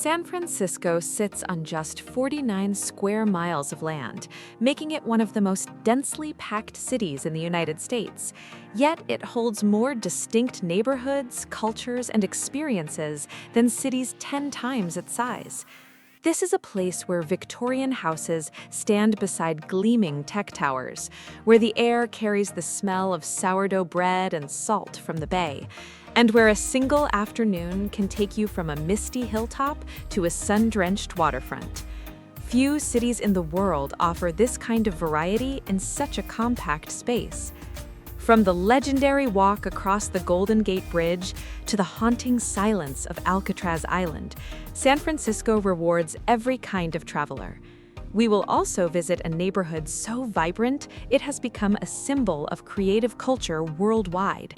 San Francisco sits on just 49 square miles of land, making it one of the most densely packed cities in the United States. Yet it holds more distinct neighborhoods, cultures, and experiences than cities 10 times its size. This is a place where Victorian houses stand beside gleaming tech towers, where the air carries the smell of sourdough bread and salt from the bay, and where a single afternoon can take you from a misty hilltop to a sun-drenched waterfront. Few cities in the world offer this kind of variety in such a compact space. From the legendary walk across the Golden Gate Bridge to the haunting silence of Alcatraz Island, San Francisco rewards every kind of traveler. We will also visit a neighborhood so vibrant it has become a symbol of creative culture worldwide.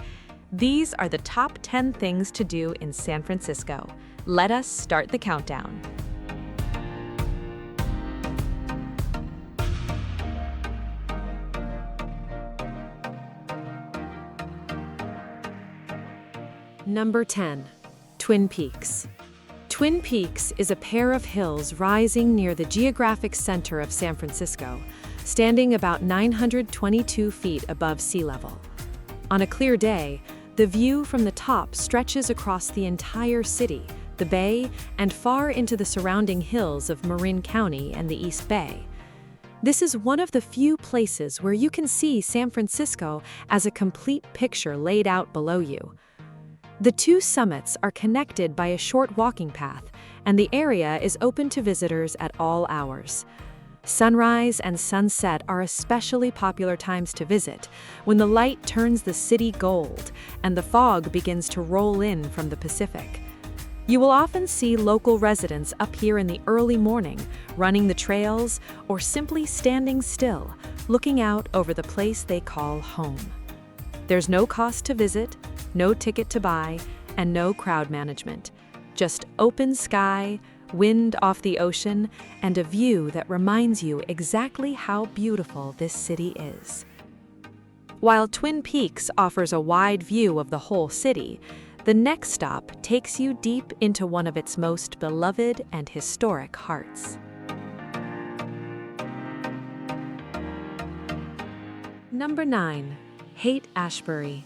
These are the top 10 things to do in San Francisco. Let us start the countdown. Number 10. Twin Peaks. Twin Peaks is a pair of hills rising near the geographic center of San Francisco, standing about 922 feet above sea level. On a clear day, the view from the top stretches across the entire city, the bay, and far into the surrounding hills of Marin County and the East Bay. This is one of the few places where you can see San Francisco as a complete picture laid out below you. The two summits are connected by a short walking path, and the area is open to visitors at all hours. Sunrise and sunset are especially popular times to visit, when the light turns the city gold and the fog begins to roll in from the Pacific. You will often see local residents up here in the early morning, running the trails or simply standing still, looking out over the place they call home. There's no cost to visit, no ticket to buy, and no crowd management. Just open sky, wind off the ocean, and a view that reminds you exactly how beautiful this city is. While Twin Peaks offers a wide view of the whole city, the next stop takes you deep into one of its most beloved and historic hearts. Number 9. Haight-Ashbury.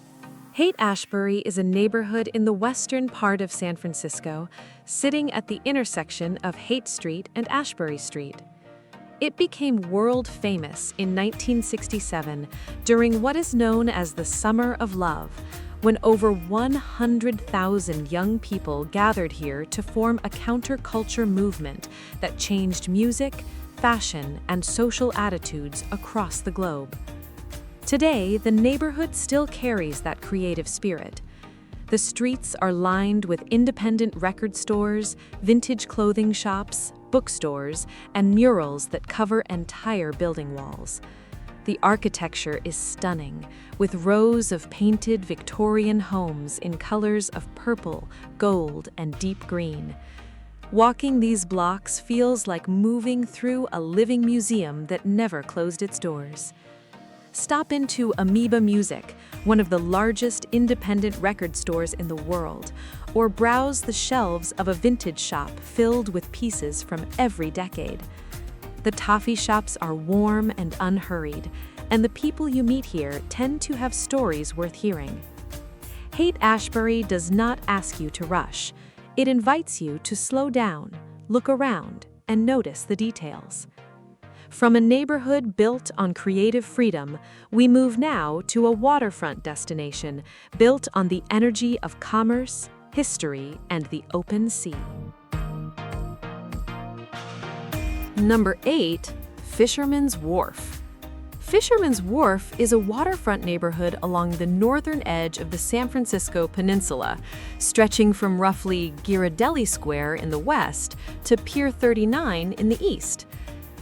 Haight-Ashbury is a neighborhood in the western part of San Francisco, sitting at the intersection of Haight Street and Ashbury Street. It became world famous in 1967 during what is known as the Summer of Love, when over 100,000 young people gathered here to form a counterculture movement that changed music, fashion, and social attitudes across the globe. Today, the neighborhood still carries that creative spirit. The streets are lined with independent record stores, vintage clothing shops, bookstores, and murals that cover entire building walls. The architecture is stunning, with rows of painted Victorian homes in colors of purple, gold, and deep green. Walking these blocks feels like moving through a living museum that never closed its doors. Stop into Amoeba Music, one of the largest independent record stores in the world, or browse the shelves of a vintage shop filled with pieces from every decade. The toffee shops are warm and unhurried, and the people you meet here tend to have stories worth hearing. Haight-Ashbury does not ask you to rush. It invites you to slow down, look around, and notice the details. From a neighborhood built on creative freedom, we move now to a waterfront destination built on the energy of commerce, history, and the open sea. Number 8. Fisherman's Wharf. Fisherman's Wharf is a waterfront neighborhood along the northern edge of the San Francisco Peninsula, stretching from roughly Ghirardelli Square in the west to Pier 39 in the east.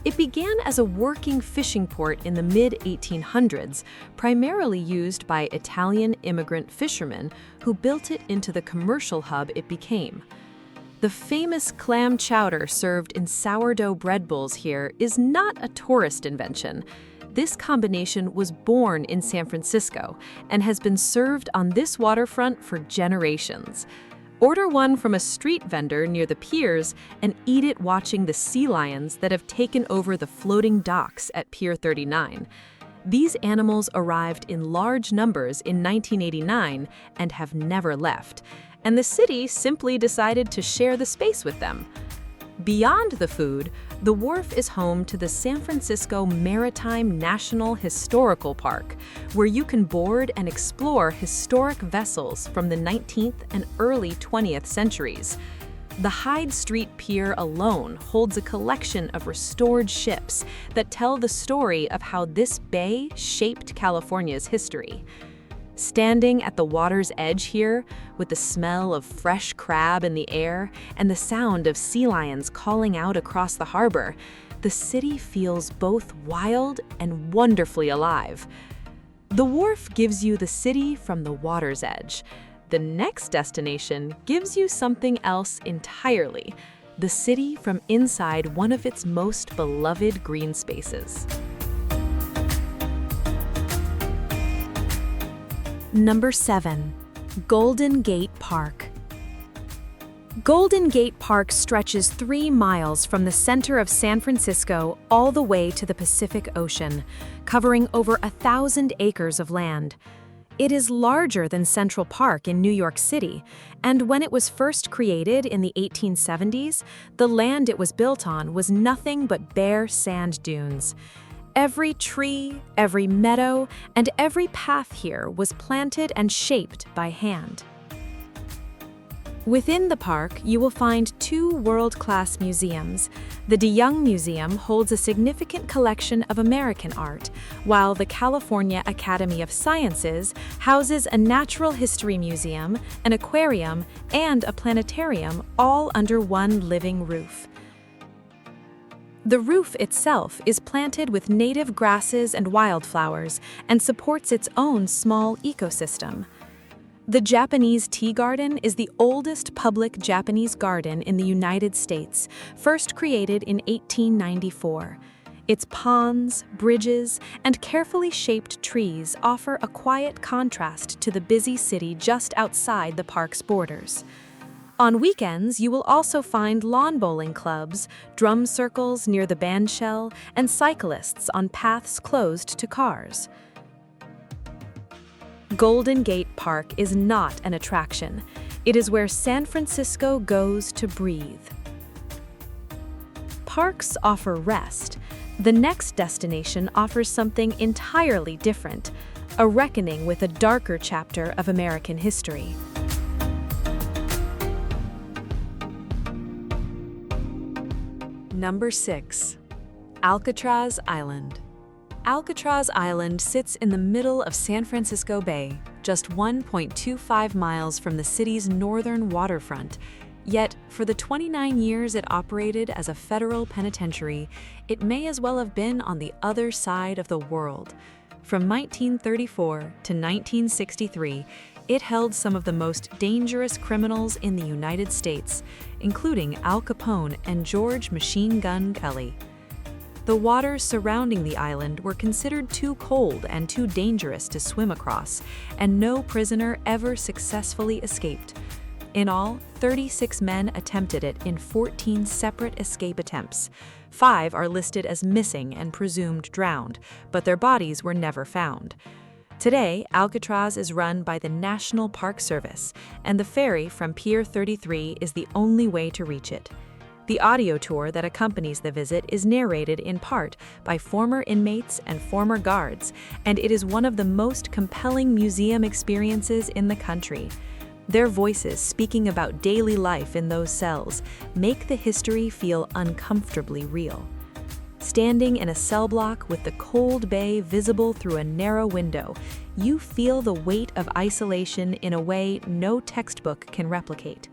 It began as a working fishing port in the mid-1800s, primarily used by Italian immigrant fishermen who built it into the commercial hub it became. The famous clam chowder served in sourdough bread bowls here is not a tourist invention. This combination was born in San Francisco and has been served on this waterfront for generations. Order one from a street vendor near the piers and eat it watching the sea lions that have taken over the floating docks at Pier 39. These animals arrived in large numbers in 1989 and have never left, and the city simply decided to share the space with them. Beyond the food, the Wharf is home to the San Francisco Maritime National Historical Park, where you can board and explore historic vessels from the 19th and early 20th centuries. The Hyde Street Pier alone holds a collection of restored ships that tell the story of how this bay shaped California's history. Standing at the water's edge here, with the smell of fresh crab in the air and the sound of sea lions calling out across the harbor, the city feels both wild and wonderfully alive. The Wharf gives you the city from the water's edge. The next destination gives you something else entirely, the city from inside one of its most beloved green spaces. Number 7. Golden Gate Park. Golden Gate Park stretches 3 miles from the center of San Francisco all the way to the Pacific Ocean, covering over 1,000 acres of land. It is larger than Central Park in New York City, and when it was first created in the 1870s, the land it was built on was nothing but bare sand dunes. Every tree, every meadow, and every path here was planted and shaped by hand. Within the park, you will find 2 world-class museums. The De Young Museum holds a significant collection of American art, while the California Academy of Sciences houses a natural history museum, an aquarium, and a planetarium, all under one living roof. The roof itself is planted with native grasses and wildflowers and supports its own small ecosystem. The Japanese Tea Garden is the oldest public Japanese garden in the United States, first created in 1894. Its ponds, bridges, and carefully shaped trees offer a quiet contrast to the busy city just outside the park's borders. On weekends, you will also find lawn bowling clubs, drum circles near the bandshell, and cyclists on paths closed to cars. Golden Gate Park is not an attraction. It is where San Francisco goes to breathe. Parks offer rest. The next destination offers something entirely different, a reckoning with a darker chapter of American history. Number 6. Alcatraz Island. Alcatraz Island sits in the middle of San Francisco Bay, just 1.25 miles from the city's northern waterfront. Yet, for the 29 years it operated as a federal penitentiary, it may as well have been on the other side of the world. From 1934 to 1963, it held some of the most dangerous criminals in the United States, including Al Capone and George Machine Gun Kelly. The waters surrounding the island were considered too cold and too dangerous to swim across, and no prisoner ever successfully escaped. In all, 36 men attempted it in 14 separate escape attempts. 5 are listed as missing and presumed drowned, but their bodies were never found. Today, Alcatraz is run by the National Park Service, and the ferry from Pier 33 is the only way to reach it. The audio tour that accompanies the visit is narrated in part by former inmates and former guards, and it is one of the most compelling museum experiences in the country. Their voices speaking about daily life in those cells make the history feel uncomfortably real. Standing in a cell block with the cold bay visible through a narrow window, you feel the weight of isolation in a way no textbook can replicate.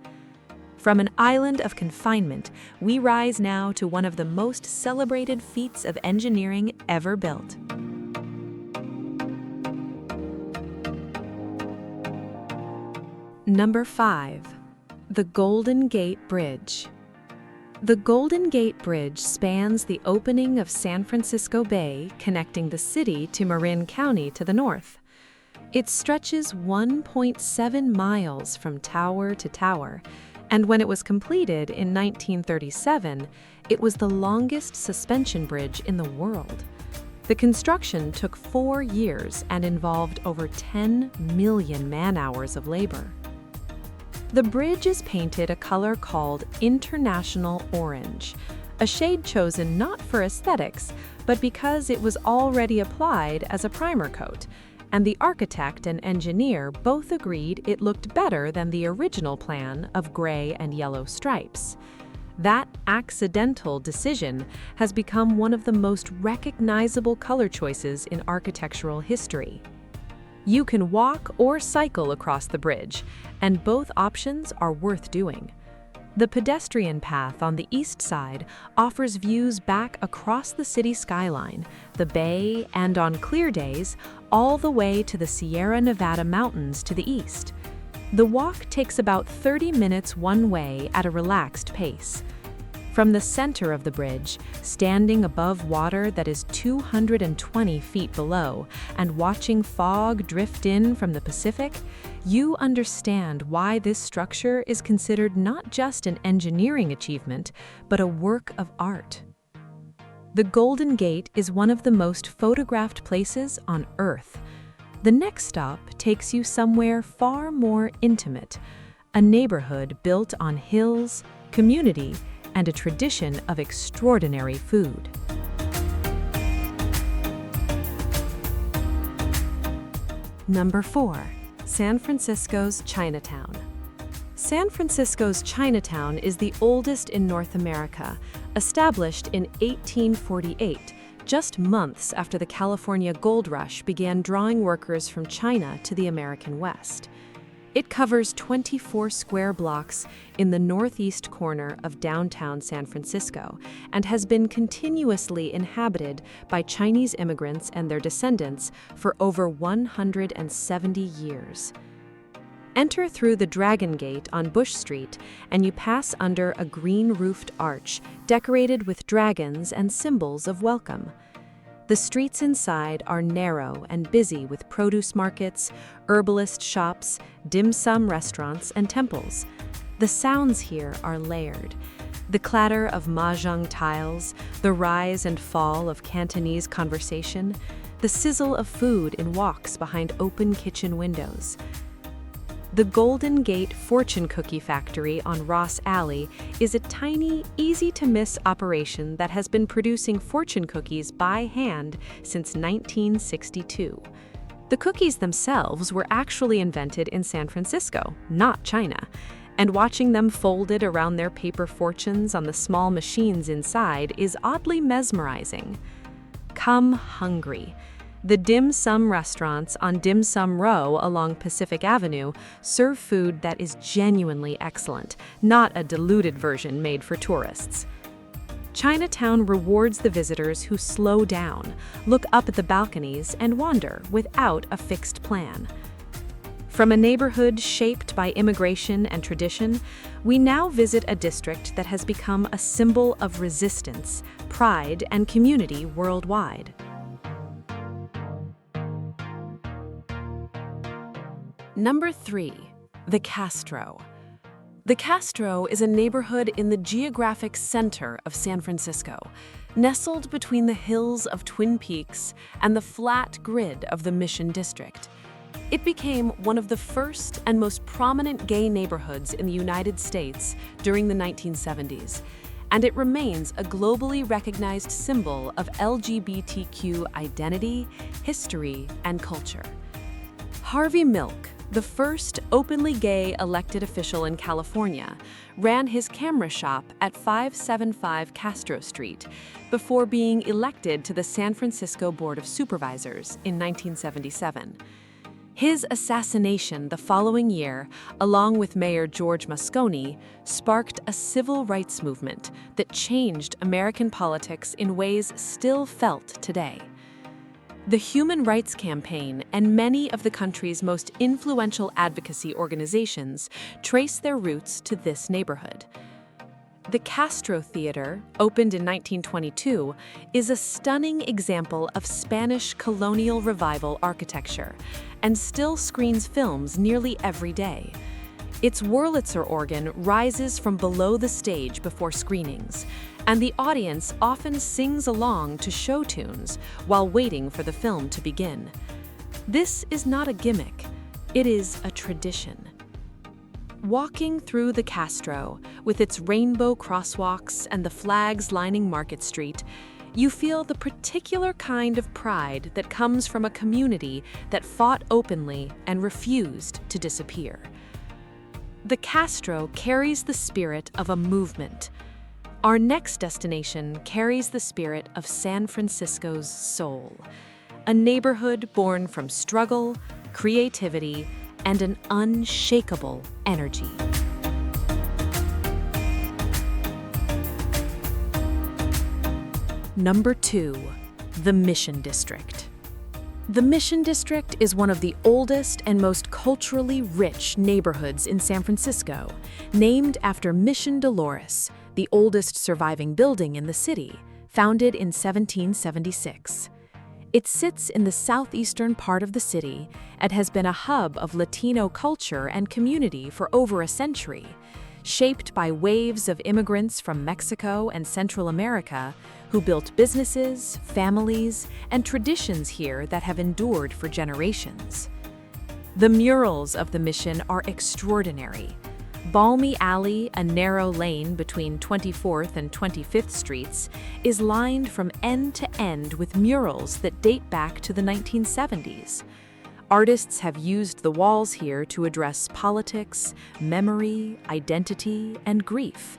From an island of confinement, we rise now to one of the most celebrated feats of engineering ever built. Number 5. The Golden Gate Bridge. The Golden Gate Bridge spans the opening of San Francisco Bay, connecting the city to Marin County to the north. It stretches 1.7 miles from tower to tower, and when it was completed in 1937, it was the longest suspension bridge in the world. The construction took 4 years and involved over 10 million man-hours of labor. The bridge is painted a color called International Orange, a shade chosen not for aesthetics, but because it was already applied as a primer coat, and the architect and engineer both agreed it looked better than the original plan of gray and yellow stripes. That accidental decision has become one of the most recognizable color choices in architectural history. You can walk or cycle across the bridge, and both options are worth doing. The pedestrian path on the east side offers views back across the city skyline, the bay, and on clear days, all the way to the Sierra Nevada mountains to the east. The walk takes about 30 minutes one way at a relaxed pace. From the center of the bridge, standing above water that is 220 feet below and watching fog drift in from the Pacific, you understand why this structure is considered not just an engineering achievement, but a work of art. The Golden Gate is one of the most photographed places on Earth. The next stop takes you somewhere far more intimate, a neighborhood built on hills, community, and a tradition of extraordinary food. Number 4. San Francisco's Chinatown. San Francisco's Chinatown is the oldest in North America, established in 1848, just months after the California gold rush began drawing workers from China to the American West. It covers 24 square blocks in the northeast corner of downtown San Francisco and has been continuously inhabited by Chinese immigrants and their descendants for over 170 years. Enter through the Dragon Gate on Bush Street, and you pass under a green-roofed arch decorated with dragons and symbols of welcome. The streets inside are narrow and busy with produce markets, herbalist shops, dim sum restaurants, and temples. The sounds here are layered. The clatter of mahjong tiles, the rise and fall of Cantonese conversation, the sizzle of food in walks behind open kitchen windows. The Golden Gate Fortune Cookie Factory on Ross Alley is a tiny, easy-to-miss operation that has been producing fortune cookies by hand since 1962. The cookies themselves were actually invented in San Francisco, not China, and watching them folded around their paper fortunes on the small machines inside is oddly mesmerizing. Come hungry. The dim sum restaurants on Dim Sum Row along Pacific Avenue serve food that is genuinely excellent, not a diluted version made for tourists. Chinatown rewards the visitors who slow down, look up at the balconies, and wander without a fixed plan. From a neighborhood shaped by immigration and tradition, we now visit a district that has become a symbol of resistance, pride, and community worldwide. Number 3. The Castro. The Castro is a neighborhood in the geographic center of San Francisco, nestled between the hills of Twin Peaks and the flat grid of the Mission District. It became one of the first and most prominent gay neighborhoods in the United States during the 1970s, and it remains a globally recognized symbol of LGBTQ identity, history, and culture. Harvey Milk, the first openly gay elected official in California, ran his camera shop at 575 Castro Street before being elected to the San Francisco Board of Supervisors in 1977. His assassination the following year, along with Mayor George Moscone, sparked a civil rights movement that changed American politics in ways still felt today. The Human Rights Campaign and many of the country's most influential advocacy organizations trace their roots to this neighborhood. The Castro Theater, opened in 1922, is a stunning example of Spanish colonial revival architecture and still screens films nearly every day. Its Wurlitzer organ rises from below the stage before screenings, and the audience often sings along to show tunes while waiting for the film to begin. This is not a gimmick, it is a tradition. Walking through the Castro, with its rainbow crosswalks and the flags lining Market Street, you feel the particular kind of pride that comes from a community that fought openly and refused to disappear. The Castro carries the spirit of a movement. Our next destination carries the spirit of San Francisco's soul, a neighborhood born from struggle, creativity, and an unshakable energy. Number 2, the Mission District. The Mission District is one of the oldest and most culturally rich neighborhoods in San Francisco, named after Mission Dolores, the oldest surviving building in the city, founded in 1776. It sits in the southeastern part of the city and has been a hub of Latino culture and community for over a century, shaped by waves of immigrants from Mexico and Central America who built businesses, families, and traditions here that have endured for generations. The murals of the Mission are extraordinary. Balmy Alley, a narrow lane between 24th and 25th Streets, is lined from end to end with murals that date back to the 1970s. Artists have used the walls here to address politics, memory, identity, and grief.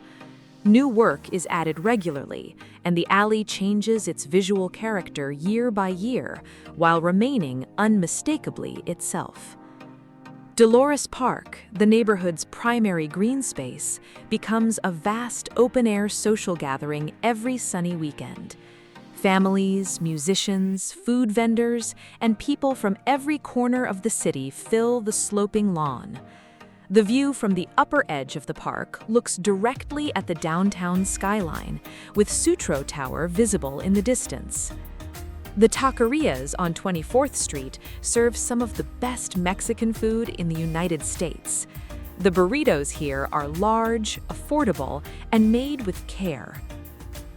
New work is added regularly, and the alley changes its visual character year by year while remaining unmistakably itself. Dolores Park, the neighborhood's primary green space, becomes a vast open-air social gathering every sunny weekend. Families, musicians, food vendors, and people from every corner of the city fill the sloping lawn. The view from the upper edge of the park looks directly at the downtown skyline, with Sutro Tower visible in the distance. The taquerias on 24th Street serve some of the best Mexican food in the United States. The burritos here are large, affordable, and made with care.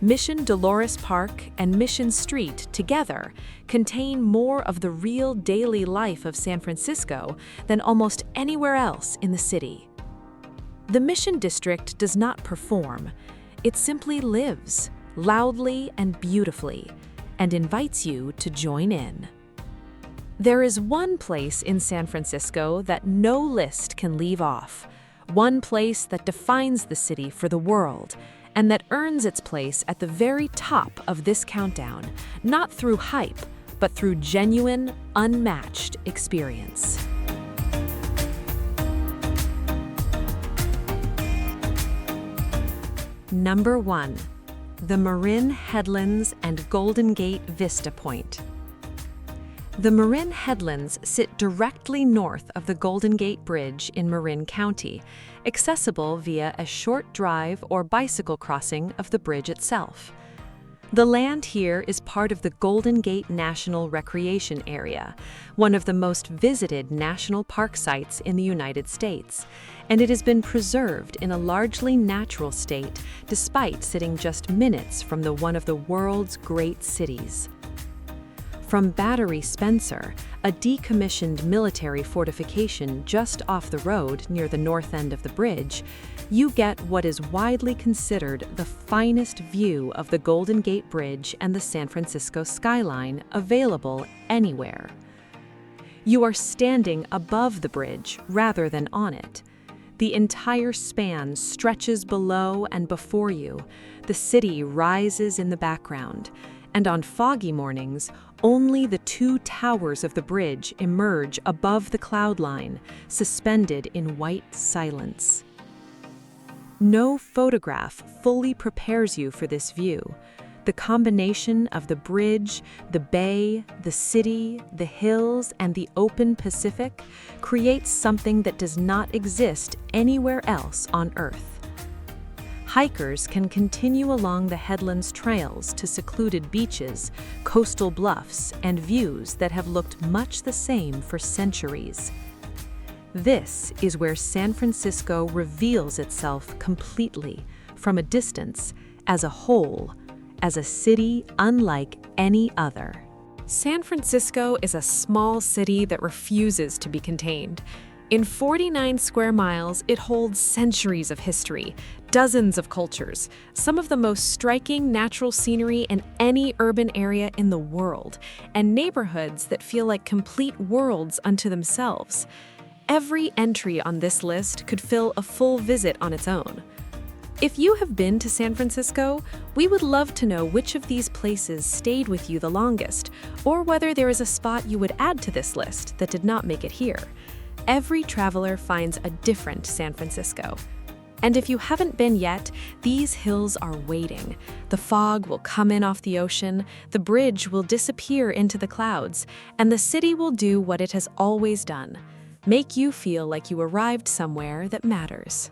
Mission Dolores Park and Mission Street together contain more of the real daily life of San Francisco than almost anywhere else in the city. The Mission District does not perform. It simply lives, loudly and beautifully, and invites you to join in. There is one place in San Francisco that no list can leave off, one place that defines the city for the world, and that earns its place at the very top of this countdown, not through hype, but through genuine, unmatched experience. Number 1. The Marin, Headlands, and Golden Gate Vista Point. The Marin Headlands sit directly north of the Golden Gate Bridge in Marin County, accessible via a short drive or bicycle crossing of the bridge itself. The land here is part of the Golden Gate National Recreation Area, one of the most visited national park sites in the United States, and it has been preserved in a largely natural state despite sitting just minutes from one of the world's great cities. From Battery Spencer, a decommissioned military fortification just off the road near the north end of the bridge, you get what is widely considered the finest view of the Golden Gate Bridge and the San Francisco skyline available anywhere. You are standing above the bridge rather than on it. The entire span stretches below and before you. The city rises in the background, and on foggy mornings, only the two towers of the bridge emerge above the cloud line, suspended in white silence. No photograph fully prepares you for this view. The combination of the bridge, the bay, the city, the hills, and the open Pacific creates something that does not exist anywhere else on Earth. Hikers can continue along the Headlands trails to secluded beaches, coastal bluffs, and views that have looked much the same for centuries. This is where San Francisco reveals itself completely, from a distance, as a whole, as a city unlike any other. San Francisco is a small city that refuses to be contained. In 49 square miles, it holds centuries of history, dozens of cultures, some of the most striking natural scenery in any urban area in the world, and neighborhoods that feel like complete worlds unto themselves. Every entry on this list could fill a full visit on its own. If you have been to San Francisco, we would love to know which of these places stayed with you the longest, or whether there is a spot you would add to this list that did not make it here. Every traveler finds a different San Francisco. And if you haven't been yet, these hills are waiting. The fog will come in off the ocean, the bridge will disappear into the clouds, and the city will do what it has always done: make you feel like you arrived somewhere that matters.